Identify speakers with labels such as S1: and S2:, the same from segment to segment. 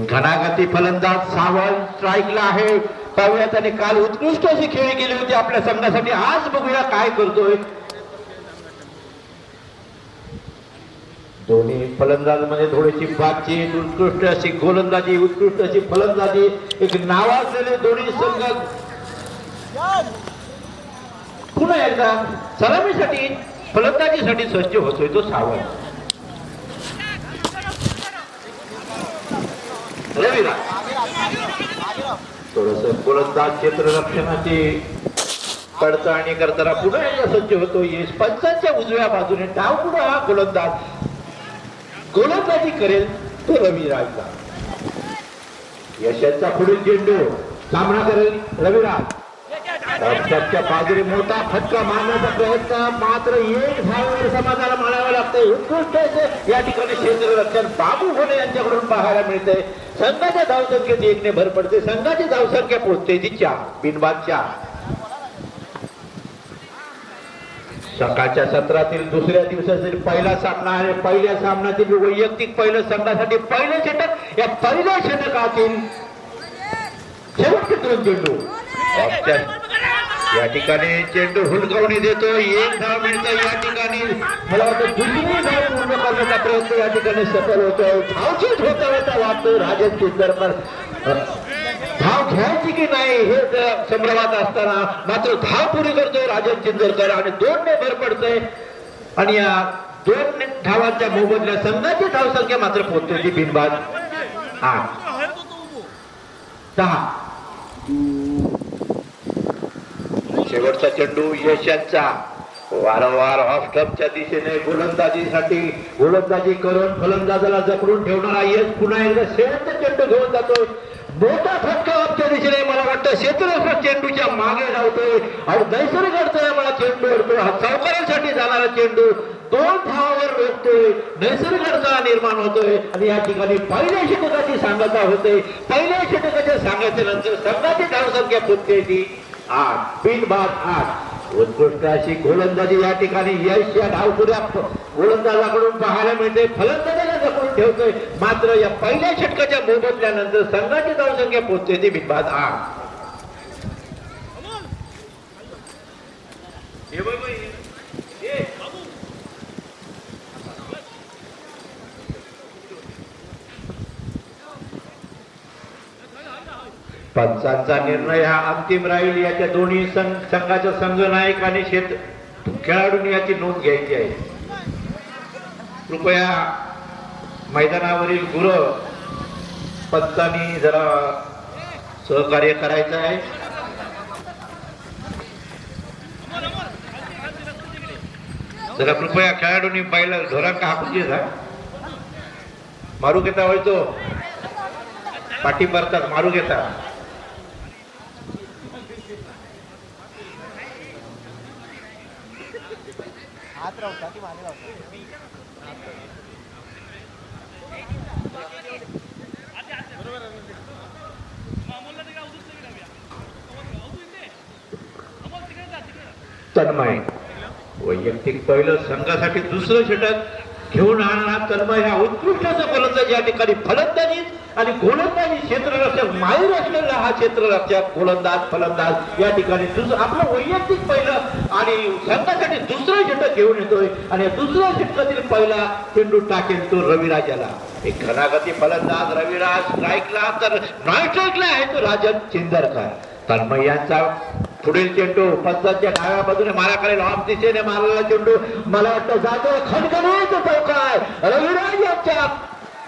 S1: एक घणाघाती फलंदाज सावंत स्ट्राईकला आहे. पाहूया त्याने काल उत्कृष्ट अशी खेळी केली होती आपल्या संघासाठी. आज बघूया काय करतोय. दोन्ही फलंदाज मध्ये थोडीशी बातचीत, उत्कृष्ट अशी गोलंदाजी, उत्कृष्ट अशी फलंदाजी, एक नावाजलेले दोन्ही संघ पुन्हा एकदा सलामीसाठी फलंदाजीसाठी सज्ज होतोय तो सावंत. थोडस गोलंदाज क्षेत्ररक्षणाची पडताळणी करताना पुन्हा एकदा सज्ज होतो यश. पंचांच्या उजव्या बाजूने डाव पुढे हा गोलंदाजी करेल तो रविराजचा. यशाचा पुढील चेंडू सामना करेल रविराज. रक्षकच्या बाजूने मोठा फटका मारण्याचा प्रयत्न, मात्र एक धावेवर समाधान मानावं लागतंय. उत्कृष्ट या ठिकाणी क्षेत्ररक्षण बाबू होणे यांच्याकडून पाहायला मिळतंय. संघाच्या धावसंख्येत 1 ने भर पडते. संघाची धावसंख्या पोहोचते ती 4 बिनबाद 4. सकाळच्या सत्रातील दुसऱ्या दिवसातील पहिला सामना आहे. पहिल्या सामन्यातील वैयक्तिक पहिलं संघासाठी पहिलं षटक. या पहिल्या षटकातील शेवटचे 2 चेंडू या ठिकाणी चेंडू हुलकावणी देतो. 1 धाव मिळतं या ठिकाणी. मला वाटतं दुसरी धाव पूर्ण करण्याचा प्रयत्न या ठिकाणी सफल होतोय. धावचीत होता वाटतो राजन चिंदरकर. धाव घ्यायची की नाही हे संभ्रमात असताना मात्र धाव पुरी करतोय राजन चिंदरकर आणि 2 ने भर पडतोय. आणि या 2 धावांच्या मोबदल्या संघाची धावसंख्या मात्र पोहोचते ती बिनबाद 8-10. शेवटचा चेंडू यशांचा. वारंवार ऑफ स्टंपच्या दिशेने गोलंदाजी करून फलंदाजाला जपडून ठेवणारा यश पुन्हा एकदा शेवटचा चेंडू घेऊन जातोय. मोठा फटका ऑफच्या दिशेने. मला वाटतं क्षेत्ररक्षक चेंडूच्या मागे धावतोय आणि नैसर्गिक अडथळा मला चेंडू अडतोय. हा चौकारांसाठी जाणारा चेंडू 2 धावावर रोखतोय. नैसर्गिक अडथळा निर्माण होतोय आणि या ठिकाणी पहिल्या षटकाची सांगता होते. पहिल्या षटकाच्या सांगतेनंतर संघाची धावसंख्या पोहोचते ती 8 बिनबाद 8. उत्कृष्ट अशी गोलंदाजी या ठिकाणी यश या धावपुऱ्या गोलंदाजाकडून पाहायला मिळते. फलंदाजाला जपून ठेवतोय मात्र या पहिल्या षटकाच्या मोबदल्यानंतर संघाची धावसंख्या पोहोचते ती बिनबाद 8. पंचांचा निर्णय हा अंतिम राहील. याच्या दोन्ही संघाच्या संघनायक आणि खेळाडूंनी याची नोंद घ्यायची आहे. कृपया मैदानावरील गुरु पंचांनी जरा सहकार्य करायचं आहे. जरा कृपया खेळाडूंनी पहिला धोरण हाकून घ्या. मारू घेता वळतो पाठी भरतात मारू घेता. तन्मय वैयक्तिक पहिलं संघासाठी दुसरं षटक घेऊन आणणारा तन्मय हा उत्कृष्ट गोलंदाज या ठिकाणी फलंदाजी आणि गोलंदाजी क्षेत्ररक्षक माहीर असलेला हा क्षेत्ररक्षक गोलंदाज फलंदाज या ठिकाणी आपलं वैयक्तिक पहिलं आणि संघासाठी दुसरं षटक घेऊन येतोय. आणि दुसऱ्या षटकातील पहिला चेंडू टाकेल तो रविराजाला. एक घनागती फलंदाज रविराज. स्ट्राईकला तर नॉन स्ट्राईकला आहे तो राजन चिंदरकर. तन्मय यांचा पुढील चेंडू पंचांच्या डाव्या बाजूने मारा करेल. ऑफ दिशेने मारलेला चेंडू मला वाटतं जातो खणखणीत चौकार रविराज यांच्या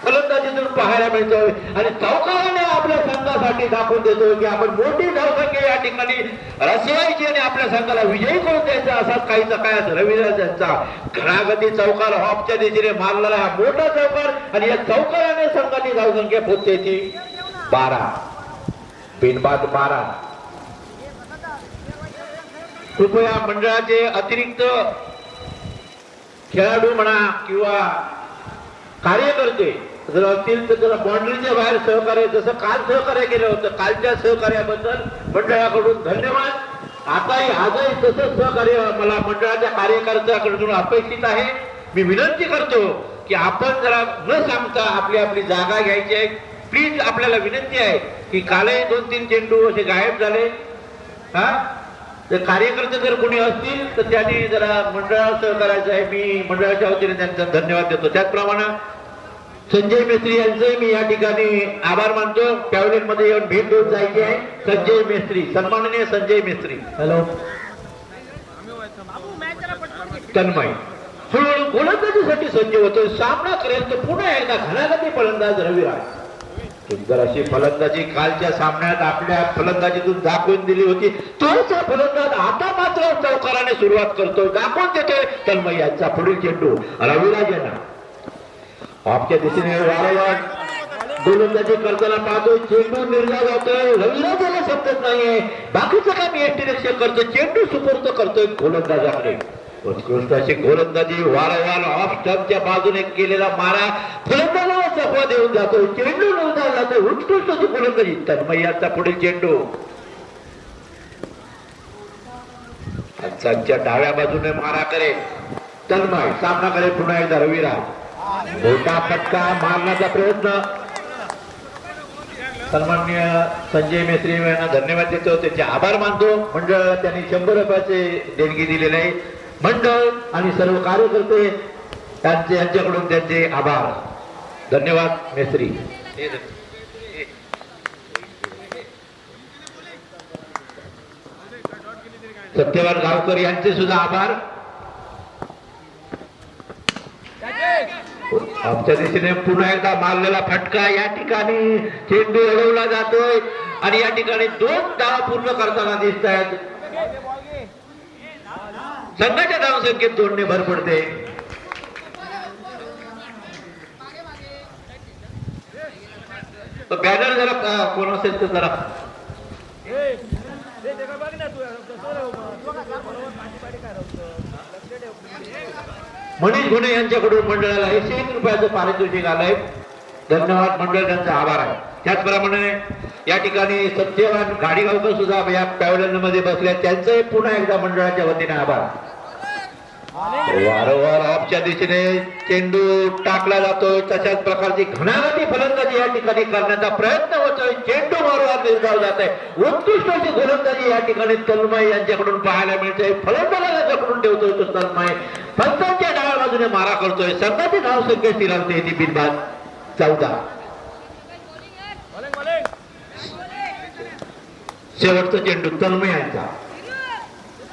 S1: फलंदाजीतून पाहायला मिळतोय. आणि चौकाराने आपल्या संघासाठी दाखवून देतोय की आपण मोठी धावसंख्या या ठिकाणी रचवायची आणि आपल्या संघाला विजयी करून द्यायचा. असाच काहीचा काय रविराज यांचा घणागती चौकार ऑफच्या दिशेने मारलेला हा मोठा चौकार. आणि या चौकाराने संघाची धावसंख्या पोहोचते ती 12 बिनबाद 12. कृपया मंडळाचे अतिरिक्त खेळाडू म्हणा किंवा कार्यकर्ते जर असतील तर त्याला बाउंड्रीच्या बाहेर सहकार्य, जसं काल सहकार्य केलं होतं, कालच्या सहकार्याबद्दल मंडळाकडून धन्यवाद. आताही आजही तसंच सहकार्य मला मंडळाच्या कार्यकर्त्याकडून अपेक्षित आहे. मी विनंती करतो की आपण जरा न सांगता आपली आपली जागा घ्यायची आहे. प्लीज आपल्याला विनंती आहे की कालही 2-3 चेंडू असे गायब झाले. हा तर कार्यकर्ते जर कोणी असतील तर त्यांनी जरा मंडळाला सहकार्याचं आहे. मी मंडळाच्या वतीने त्यांचा धन्यवाद देतो. त्याचप्रमाणे संजय मेस्त्री यांचे मी या ठिकाणी आभार मानतो. पॅव्हलियन मध्ये येऊन भेट देऊन जायची आहे. संजय मेस्त्री, सन्माननीय संजय मेस्त्री. हॅलो तन्मय हळूहळू गोलंदाजीसाठी सज्ज होतोय. सामना करेल तर पुन्हा एकदा घणाघाती फलंदाज रविराज. सुंदर अशी फलंदाजी कालच्या सामन्यात आपल्या फलंदाजीतून दाखवून दिली होती. तोच फलंदाज आता मात्र चौकाराने सुरुवात करतोय, दाखवून देतोय तन्मय यांचा पुढील चेंडू रविराज यांना आपल्या दिशेने वारंवार गोलंदाजी करताना पाहतोय. चेंडू निर्धार होतोय, रविराजाला समजत नाहीये. बाकीचं काम यष्टीरक्षक करतोय, चेंडू सुपूर्द करतोय गोलंदाजाकडे. उत्कृष्ट अशी गोलंदाजी वारंवार ऑफ स्टंपच्या बाजूने केलेला मारा फलंदाजाला चकवा देऊन जातोय. चेंडू निर्धार जातोय. उत्कृष्ट अशी गोलंदाजी तन्मय यांचा पुढील चेंडू संच्या डाव्या बाजूने मारा करेल तन्मय. सामना करेल पुन्हा एकदा रविराज. मोठा फटका मारण्याचा प्रयत्न. सन्माननीय संजय मेस्त्री यांना धन्यवाद देतो, त्यांचे आभार मानतो. मंडळ त्यांनी 100 रुपयाचे देणगी दिलेले आहे. मंडळ आणि सर्व कार्यकर्ते यांच्याकडून त्यांचे आभार. धन्यवाद मेस्त्री. सत्यवान गावकर यांचे सुद्धा आभार. आमच्या दिशेने पुन्हा एकदा मारलेला फटका. या ठिकाणी चेंडू अडवला जातोय आणि या ठिकाणी 2 धावा पूर्ण करताना दिसत आहेत. संघाच्या धावसंख्येत 2 ने भर पडते. बॅनर जरा कोण असेल तर जरा मनीष घुणे यांच्याकडून मंडळाला 101 रुपयाचं पारितोषिक आलंय. धन्यवाद मंडळ, त्यांचा आभार आहे. त्याचप्रमाणे या ठिकाणी सत्यवान गाडीगावकर सुद्धा या पॅव्हलियन मध्ये बसले, त्यांचे पुन्हा एकदा मंडळाच्या वतीने आभार. वारंवार ऑफच्या दिशेने चेंडू टाकला जातोय. तशाच प्रकारची घणाघाती फलंदाजी या ठिकाणी करण्याचा प्रयत्न होतोय. चेंडू वारंवार निर्धाव जात आहे. उत्कृष्ट अशी गोलंदाजी या ठिकाणी तन्मय यांच्याकडून पाहायला मिळते. फलंदाजाला जखडून ठेवतोय तो तन्मय. पंचांच्या डाव्या बाजूने मारा करतोय. संघाची धावसंख्या स्थिरावते ती बिनबाद 14. शेवटचा चेंडू तन्मय यांचा.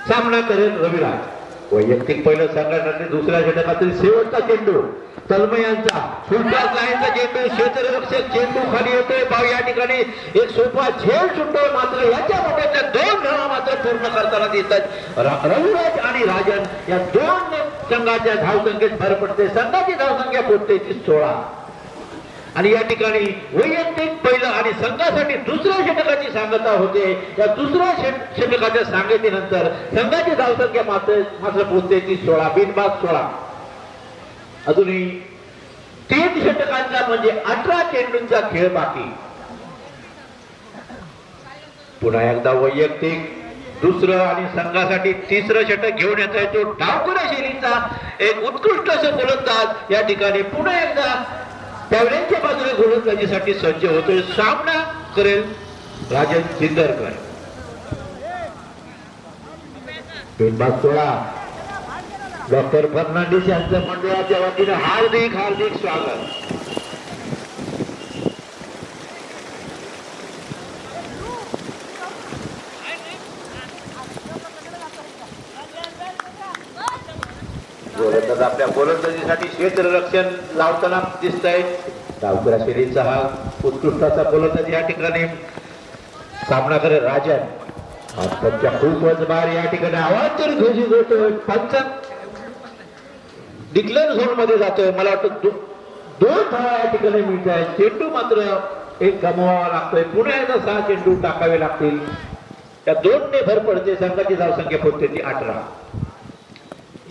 S1: सामना करेल रविराज. वैयक्तिक पहिलं संघटनाने दुसऱ्या षटकातील शेवटचा चेंडू तन्मय यांचा. फुलटॉस लाईनचा चेंडू, क्षेत्ररक्षक चेंडू खाली येतोय. पाव या ठिकाणी एक सोपा झेल सुटतोय, मात्र याच्या मोठ्याच्या 2 धावा मात्र पूर्ण करताना दिसतात. रविराज आणि राजन या 2 संघाच्या धावसंख्येत भर पडते. संघाची धावसंख्या पोहोचते ती 16. आणि या ठिकाणी वैयक्तिक पहिलं आणि संघासाठी दुसऱ्या षटकाची सांगता होते. या दुसऱ्या षटकाच्या सांगतेनंतर संघाची धावसंख्या मात्र पोहोचते ती 16, बिनबाद 16. अजूनही 3 षटकांचा म्हणजे 18 चेंडूंचा खेळ बाकी. पुन्हा एकदा वैयक्तिक दुसरं आणि संघासाठी तिसरं षटक घेऊन येतोय तो डावखुरा शैलीचा एक उत्कृष्ट असं गोलंदाज या ठिकाणी पुन्हा एकदा पॅव्हलियनच्या बाजूने गोलंदाजीसाठी सज्ज होतोय. सामना करेल राजन चिंदरकर. बिनबाद 16. डॉक्टर फर्नांडिस यांचं मंडळाच्या वतीने हार्दिक हार्दिक स्वागत. गोलंदाज आपल्या गोलंदाजीसाठी क्षेत्ररक्षण लावताना दिसत आहे. डावखुरा शैलीचा हा उत्कृष्टाचा गोलंदाज या ठिकाणी सामना करेल राजन. पंचा खूपच बार या ठिकाणी आवाज तर घोषित होतोय. पंच डिक्लेअर झोन मध्ये जातोय. मला वाटतं 2 धावा या ठिकाणी मिळत आहेत. चेंडू मात्र एक गमवावा लागतोय. पुन्हा एकदा 6 चेंडू टाकावे लागतील. त्या 2 ने भर पडते. संघाची धावसंख्या पोहोचते ती 18.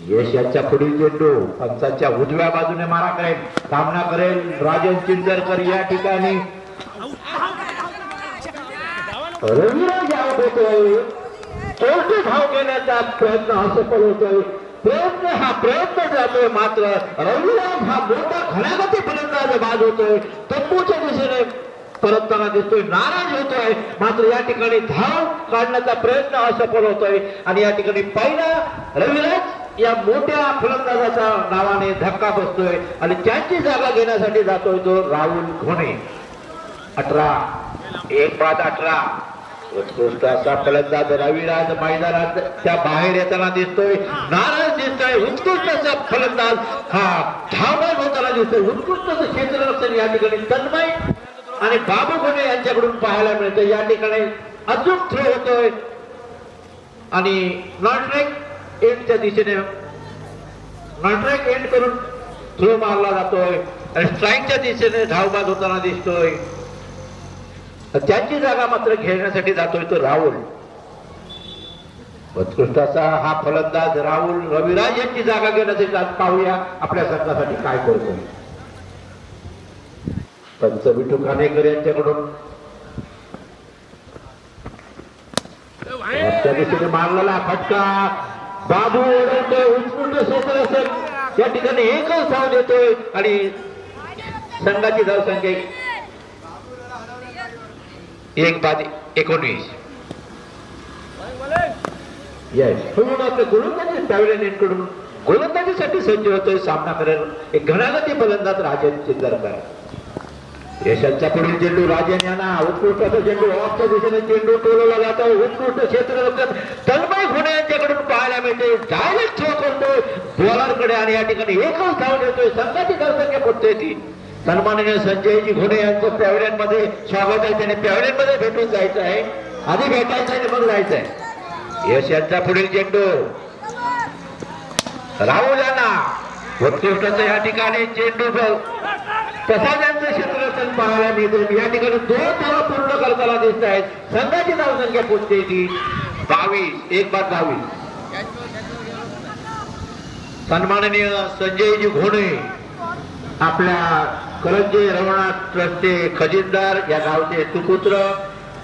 S1: यश यांच्या पुढील चेंडू पंचांच्या उजव्या बाजूने मारा करेल. सामना करेल राजन चिंदरकर. या ठिकाणी रविराज आउट होतोय. चौथी धाव घेण्याचा प्रयत्न असफल होतोय. प्रयत्न जातोय, मात्र रविराज हा मोठा घणाघाती फलंदाज बाद होतोय. तंबूच्या दिशेने परतताना दिसतोय, नाराज होतोय, मात्र या ठिकाणी धाव काढण्याचा प्रयत्न असफल होतोय आणि या ठिकाणी पहिला रविराज या मोठ्या फलंदाजाच्या नावाने धक्का बसतोय आणि त्यांची जागा घेण्यासाठी जातोय तो राहुल घोणे. 18 उत्कृष्ट असा फलंदाज रविराज मैदानात त्या बाहेर येताना दिसतोय, नाराज दिसतोय. उत्कृष्ट असा फलंदाज हा धावबाद होताना दिसतोय. उत्कृष्ट असं क्षेत्ररक्षण या ठिकाणी तन्मय आणि बाबू घोणे यांच्याकडून पाहायला मिळतं. या ठिकाणी अचूक थ्रो होतोय आणि नॉनस्ट्राईक एंडच्या दिशेने नॉनस्ट्राईक एंड करून थ्रो मारला जातोय आणि स्ट्राईकच्या दिशेने धावबाद होताना दिसतोय. त्याची जागा मात्र घेण्यासाठी जातोय तो राहुल. उत्कृष्ट असा हा फलंदाज राहुल रविराज यांची जागा घेण्यासाठी आज पाहूया आपल्या संघासाठी काय करतोय. पंच विठू कानेकर यांच्याकडून त्या दिशेने मारलेला फटका बाबू ओढवतोय. उत्कृष्ट क्षेत्ररक्षण या ठिकाणी एकच धाव देतोय आणि संघाची धावसंख्या 1-19. गोलंदाजीकडून गोलंदाजीसाठी सज्ज होतोय सामना करेल एक घणागती फलंदाज राजन चिंदरकर. यशांच्या पुढील चेंडू राजन यांना उत्कृष्ट असा चेंडू ऑफच्या दिशेने चेंडू टोलवला जातो. उत्कृष्ट क्षेत्ररक्षण तन्मय घोणे यांच्याकडून पाहायला मिळते. डायरेक्ट थ्रो करतोय बॉलरकडे आणि या ठिकाणी एकच धाव देतोय. संघाची धावसंख्या पोहोचते ती. सन्माननीय संजयजी घोणे यांचं पॅव्हलियनमध्ये स्वागत आहे. त्याने पॅव्हलियनमध्ये भेटून जायचं आहे. आधी भेटायचं आहे मग जायचं आहे. यश यांचा पुढील चेंडू राहुल यांना उत्कृष्ट या ठिकाणी चेंडू प्रसादांचं क्षेत्ररक्षण पाहायला मिळते. या ठिकाणी 2 धावा पूर्ण करताना दिसत आहेत. संघाची धावसंख्या पोहोचते ती 22. सन्माननीय संजयजी घोणे आपल्या करंजी रवनाथ ट्रस्टचे खजिनदार या गावचे सुपुत्र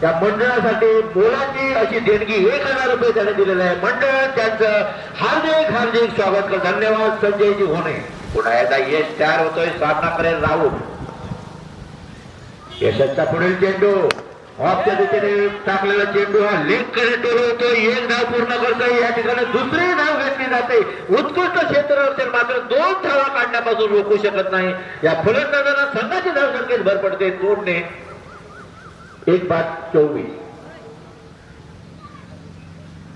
S1: या मंडळासाठी मोलाची अशी देणगी 1000 रुपये त्याने दिलेले आहे. मंडळ त्यांचं हार्दिक स्वागत करतो. धन्यवाद संजयजी घोणे. पुन्हा एकदा यश तयार होतोय. सामना करेल राहुल. यशाचा पुढील चेंडू ऑफच्या दिशेने टाकलेला चेंडू हा लेग कडे टोलवतोय. 1 धाव पूर्ण करतोय. या ठिकाणी दुसरी धाव घेतली जाते. उत्कृष्ट क्षेत्ररक्षण मात्र 2 धावा काढण्यापासून रोखू शकत नाही. या फलंदाजांना संघाची धावसंख्येत भर पडते. 2 ने 1-24.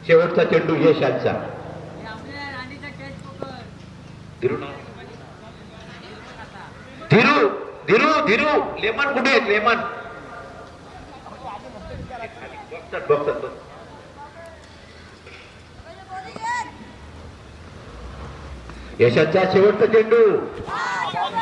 S1: शेवटचा चेंडू यशांचा. धीरू लेमन कुठे आहेत? लेमन बघतात. यशाचा शेवटचा चेंडू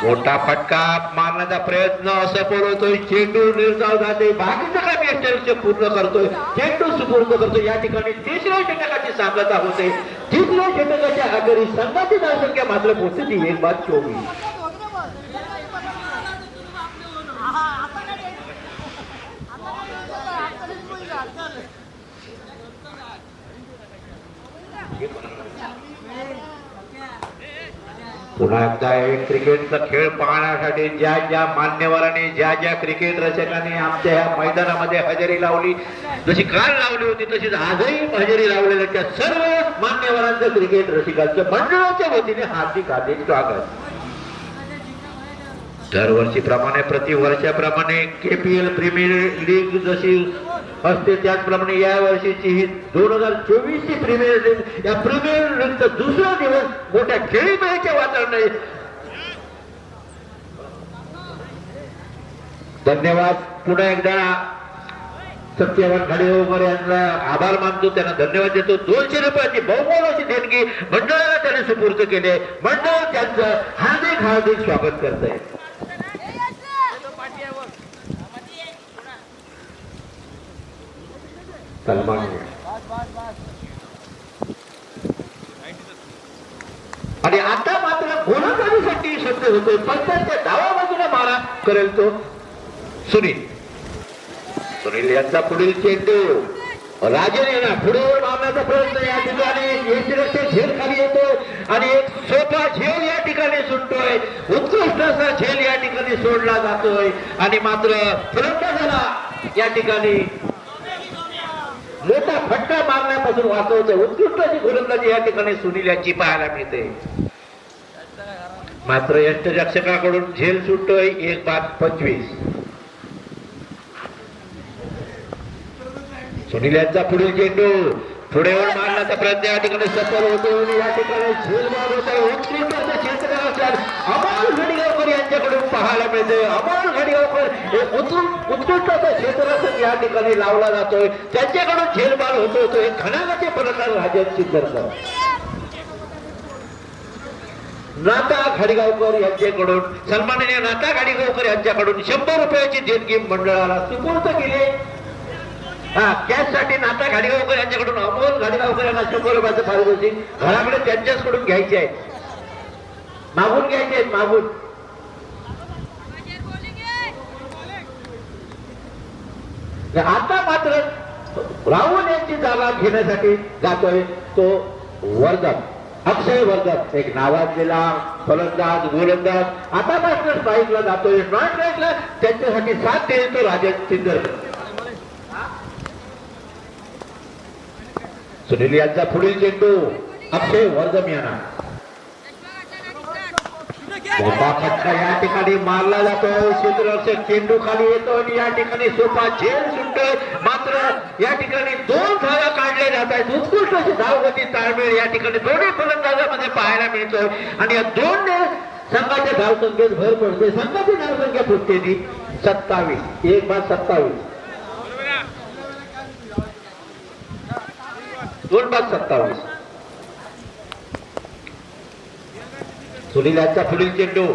S1: मोठा फटका मारण्याचा प्रयत्न असफल होतोय. चेंडू निर्धाव जाते. बाकीचं काम यष्टीरक्षण पूर्ण करतोय. चेंडू सुपूर्द करतोय. या ठिकाणी 3ऱ्या षटकाची सांगता होते. 3ऱ्या षटकाच्या अखेरी संघाची धावसंख्या मात्र पोहोचते ती 1-24. पुन्हा एकदा क्रिकेटचा खेळ पाहण्यासाठी ज्या मान्यवरांनी ज्या क्रिकेट रसिकांनी आमच्या या मैदानामध्ये हजेरी लावली, जशी काल लावली होती तशीच आजही हजेरी लावलेल्या त्या सर्व मान्यवरांचं क्रिकेट रसिकांचं मंडळाच्या वतीने हार्दिक स्वागत. दरवर्षीप्रमाणे प्रतिवर्षाप्रमाणे केपीएल प्रीमियर लीग जशी असते त्याचप्रमाणे या वर्षीची ही 2024 ची प्रीमियर लीग, या प्रीमियर लीगचा दुसरा दिवस मोठ्या खेळीमेळीच्या वातावरणात. धन्यवाद. पुन्हा एकदा सत्यवान खाडेकर यांना आभार मानतो. त्यांना धन्यवाद देतो. 200 रुपयाची बहुमोलाची देणगी मंडळाला त्याने सुपूर्द केले. मंडळ त्यांचं हार्दिक स्वागत करत आहे. सलमान आणि आता मात्र गोलंदाजीसाठी सज्ज होतोय. पंचांच्या डाव्या बाजूला मारा करेल तो सुनील यांचा पुढील चेंडू राजेने ना पुढे मारण्याचा प्रयत्न या ठिकाणी यष्टीरक्षक झेल खाली येतो आणि एक सोपा झेल या ठिकाणी सुटतोय. उत्कृष्ट असा झेल या ठिकाणी सोडला जातोय आणि मात्र फलंदाजाला या ठिकाणी मोठा फटका मारण्यापासून वाचवतोय. उत्कृष्ट अशी गोलंदाजी या ठिकाणी सुनील यांची पाहायला मिळते. मात्र यष्टीरक्षकाकडून झेल सुटतोय. 1-25. सुनील यांचा पुढील चेंडू पुढेवर मारण्याचा प्रयत्न या ठिकाणी सफल होतो आणि या ठिकाणी झेल बाद होत आहे. उत्कृष्ट क्षेत्ररक्षण अमोल घडिगावकर यांच्याकडून पाहायला मिळते. अमोल घडिगावकर उत्कृष्ट क्षेत्ररक्षण या ठिकाणी लावला जातोय. त्यांच्याकडून झेल बाद होतो. तो एक खणागाचे फलंदाज राजेश सिद्धरकर. नाता घाडीगावकर यांच्याकडून सन्माननीय नाता घाडीगावकर यांच्याकडून 100 रुपयाची देणगी मंडळाला सुपूर्द केली. कॅश साठी नाता घाडीगावकर यांच्याकडून अमोल घाडीगावकर यांना 100 रुपयाचं पारितोषिक घराकडे त्यांच्याचकडून घ्यायचे आहे. मागून घ्यायचे आहेत मागून. आता मात्र राहुल यांची जागा घेण्यासाठी जातोय तो वर्धन, अक्षय वर्धन, एक नावाजलेला फलंदाज गोलंदाज. आता मात्र स्ट्राईकला जातोय. स्ट्राईकला त्यांच्यासाठी साथ देईल तो राजेश सिद्धरकर. सुनील यांचा पुढील चेंडू अक्षय वर्धन यांना मोठा फटका या ठिकाणी मारला जातो. क्षेत्ररक्षक चेंडू खाली येतो आणि या ठिकाणी सोपा झेल सुटतोय. मात्र या ठिकाणी 2 धावा काढले जात आहेत. उत्कृष्ट अशी धावगती ताळमेळ या ठिकाणी दोन्ही फलंदाजांमध्ये पाहायला मिळतोय आणि या 2 संघाच्या धावसंख्येत भर पडते. संघाची धावसंख्या फुटते ती 27. 1-27. 2-27. सुनील यांचा पुढील चेंडू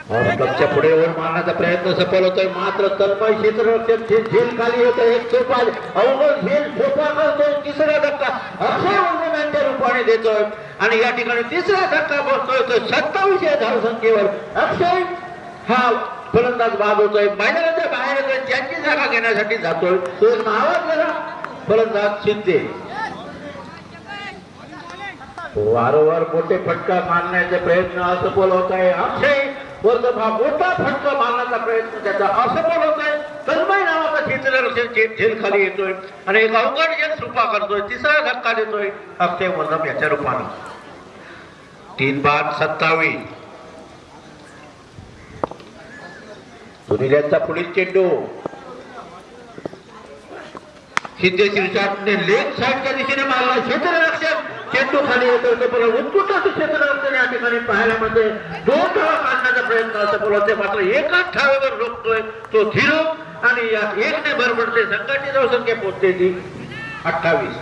S1: पक्षाच्या पुढे वर मारण्याचा प्रयत्न सफल होतोय. मात्र तन्मय क्षेत्ररक्षक झेल खाली होत. एक सोपा अवघड झेल सोपा करतोय. तिसरा धक्का अक्षय वर्धन यांच्या रूपाने देतोय आणि या ठिकाणी तिसरा धक्का बसतोय. 27 धावसंख्येवर अक्षय हा फलंदाज बाद होतोय. मैदानाच्या बाहेर येतोय. त्यांची जागा घेण्यासाठी जातोय तो नावाजलेला फलंदाज शिंदे. वारंवार मोठे फटका मारण्याचे प्रयत्न असफल होत आहे. अक्षय वर्धन हा मोठा फटका मारण्याचा प्रयत्न त्याचा असफल होत आहे. तन्मय नावाचा क्षेत्ररक्षक झेल खाली येतोय आणि एक अवघड झेल सुपा करतोय. तिसरा धक्का देतोय अक्षय वर्धन याच्या रूपाने. 3-27. सुनील यांचा पुढील चेंडू शिंदे शिरसाटने लेग साईडच्या दिशेने मारला. क्षेत्ररक्षक चेंडू खाली येतो. उत्कृष्ट क्षेत्ररक्षण या ठिकाणी पाहायला मिळते. 2 धावा काढण्याचा प्रयत्न असफल होते. मात्र एकाच धावेवर रोखतोय तो धीरू आणि या 1ने भर पडते. संघाची धावसंख्या पोहोचते ती 28.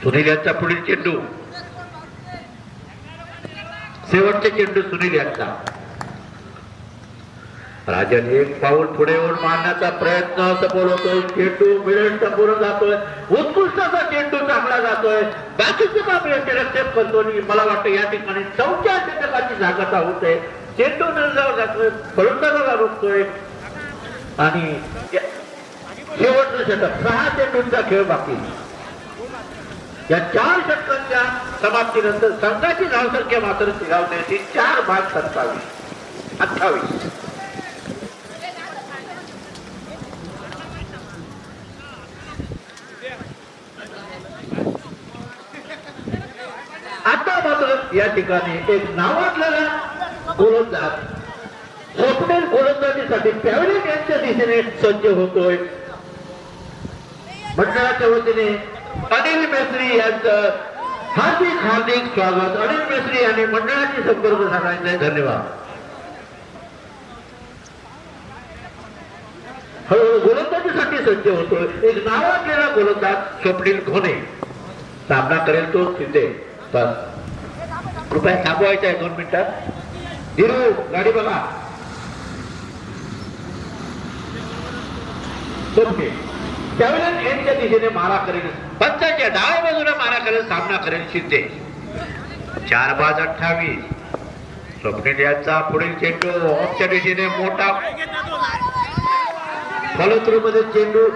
S1: सुनील यांचा पुढील चेंडू शेवटचे चेंडू सुनील यांचा. राजन एक पाऊल पुढे येऊन मारण्याचा प्रयत्न सफल होतोय. चेंडू मिडल टपून जातोय. उत्कृष्ट असा चेंडू टाकला जातोय. बाकीचे काम यष्टीरक्षक करतो आणि मला वाटतं या ठिकाणी 4थ्या षटकाची जागता होते. चेंडू निर्धाव जातोय. फलंदाजाला रोखतोय आणि शेवटचं षटक 6 चेंडूंचा खेळ बाकी. या 4 षटकांच्या समाप्तीनंतर संघाची धावसंख्या मात्र स्थिरावते ती 4-27. 28. आता मात्र या ठिकाणी एक नावाजलेला गोलंदाज स्वप्नील गोलंदाजीसाठी पॅव्हलियन यांच्या दिशेने सज्ज होतोय. मंडळाच्या वतीने अनिल मेस्त्री यांचं हार्दिक स्वागत. अनिल मेस्त्री यांनी मंडळाची संपर्क साधायचे. धन्यवाद. हळूहळू गोलंदाजीसाठी सज्ज होतोय एक नावाजलेला गोलंदाज स्वप्नील घोणे. सामना करेल तो शिंदे. कृपया थांबवायचा आहे 2 मिनिटात. धीरू गाडी बघा. पॅव्हलियन यांच्या दिशेने मारा करेल. पंचाच्या डाव्या बाजूला मारा करेल. सामना करेल शिंदे. 4-28. स्वप्नील यांचा पुढील चेंडू ऑफच्या दिशेने मोठा फॉलोथ्रू मध्ये चेंडू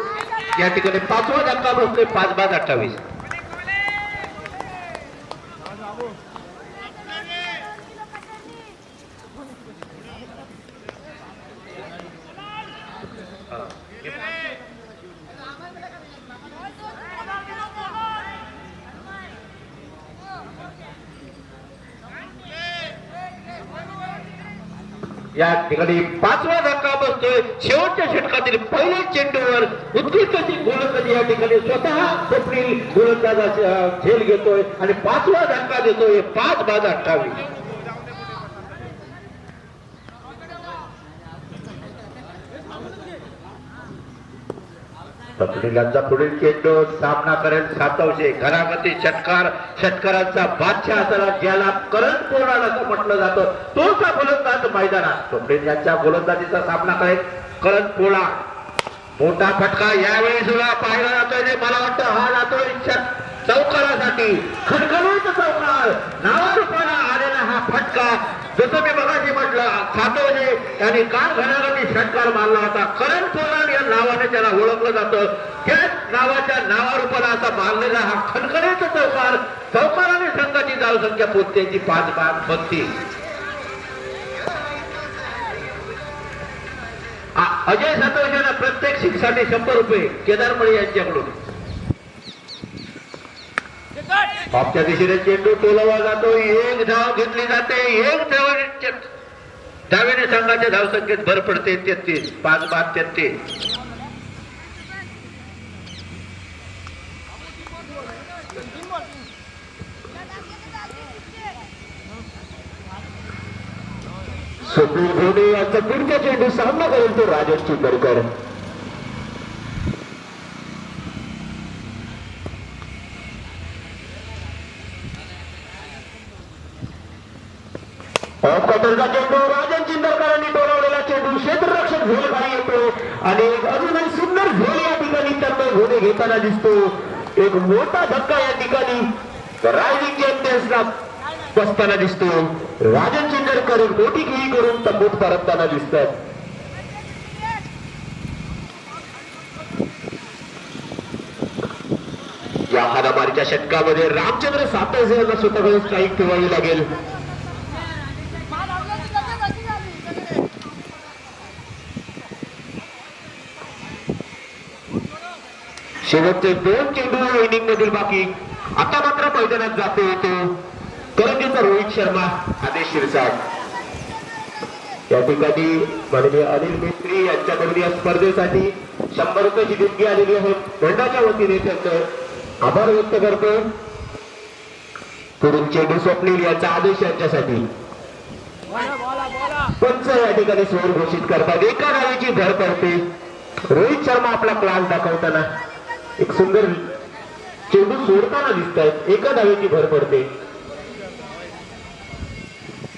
S1: या ठिकाणी 5वा धक्का बसतोय 5-28. या ठिकाणी 5वा धक्का बसतोय. शेवटच्या षटकातील पहिल्या चेंडूवर उत्कृष्ट अशी गोलंदाजी या ठिकाणी स्वतः स्वप्नील गोलंदाजाचा झेल घेतोय आणि 5वा धक्का देतोय 5-28. स्वप्नीलांचा पुढील चेंडू सामना करेल सातवशे. घरागती षटकारांचा बादशाह असताना ज्याला करंट पोराड असं म्हटलं जातं तोचा गोलंदाज मैदानात स्वप्नील यांच्या गोलंदाजीचा सामना करेल करंट पोळा. मोठा फटका यावेळी सुद्धा पाहिला जातोय. मला वाटतं हा जातोय चौकारासाठी. खणखणीत चौकार नावारूपाला आलेला हा फटका. जसं मी मगाशी म्हटलं सातवणे यांनी काल घराघाती षटकार मारला होता. करण पोलार्ड या नावाने त्याला ओळखलं जातं. त्याच नावाच्या नावारूपाला असा मारलेला हा खणखणीत चौकार. चौकाराने संघाची धावसंख्या पोहोचण्याची 5-32. अजय सातवणेला प्रत्येक शिक्षासाठी 100 रुपये केदार मळे यांच्याकडून. ऑफच्या दिशेने चेंडू टोलवला जातो. एक धाव घेतली जाते. एक धावेने संघाच्या धावसंख्येत भर पडते 33. 5-33. स्वप्नील घोडे यांचा पुढचा चेंडू सामना करेल तो राजेश चिंदरकर. कटरचा चेंडू राजन चिंदरकरांनी टोलवलेला चेंडू क्षेत्ररक्षक झोल खाली येतो आणि अजूनही सुंदर झोल या ठिकाणी त्यांना घोडे घेताना दिसतो. एक मोठा धक्का या ठिकाणी रायझिंग चॅम्पियन्सला बसताना दिसतो. राजन चिंदरकर मोठी खेळी करून तंबूत परतताना दिसतात. या हाणामारीच्या षटकामध्ये रामचंद्र सातवसे यांना स्वतःकडे स्ट्राईक ठेवावी लागेल. शेवटचे 2 चेंडू इनिंग मधील बाकी. आता मात्र मैदानात जातो येतो करंजीचा रोहित शर्मा आदेश शिरसाट. या ठिकाणी माननीय अनिल मिस्त्री यांच्याकडून या स्पर्धेसाठी 100 रुपयाची देणगी आलेली आहे. मंडळाच्या वतीने त्यांचं आभार व्यक्त करतो. पुढील चेंडू स्वप्नील यांचा आदेश यांच्यासाठी. पंच या ठिकाणी स्वर घोषित करतात. एका धावेची भर पडते. रोहित शर्मा आपला क्लास दाखवताना एक सुंदर चेंडू सोडताना दिसत आहेत. एका धावेची भर पडते.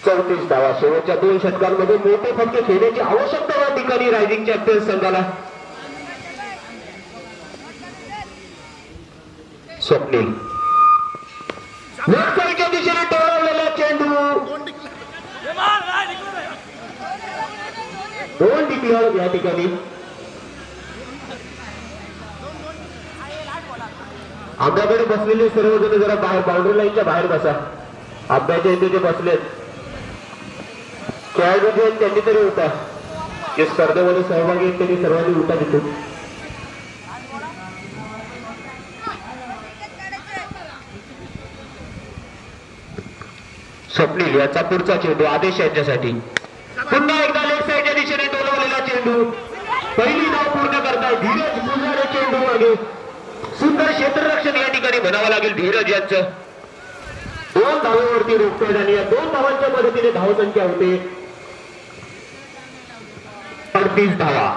S1: 34 धावा. शेवटच्या 2 षटकांमध्ये मोठे फटके खेळण्याची आवश्यकता या ठिकाणी रायझिंग चॅम्पियन्स संघाला. स्वप्नील लेफ्ट साईडच्या दिशेने टोळवलेला चेंडू. 2 डिक्लेअर या ठिकाणी. आंब्याकडे बसलेले सर्वजण जरा बाहेर बाउंड्री लाईनच्या बाहेर बसा. आंब्याच्या इथे जे बसलेत खेळाडू जे आहेत त्यांनी तरी उठा. जे स्पर्धेमध्ये सहभागी आहेत त्यांनी सर्वांनी उठा तिथून. स्वप्नील याचा पुढचा चेंडू आदेश यांच्यासाठी. पुन्हा एकदा लेफ्ट साईडच्या दिशेने टोलवलेला चेंडू. पहिली धाव पूर्ण करताय धीरज पुजारे चेंडू मागे. सुंदर क्षेत्ररक्षण या ठिकाणी म्हणावं लागेल धीरज यांचं. 2 धावेवरती रोखतात आणि या 2 धावांच्या मदतीने धावसंख्या होते 38 धावा.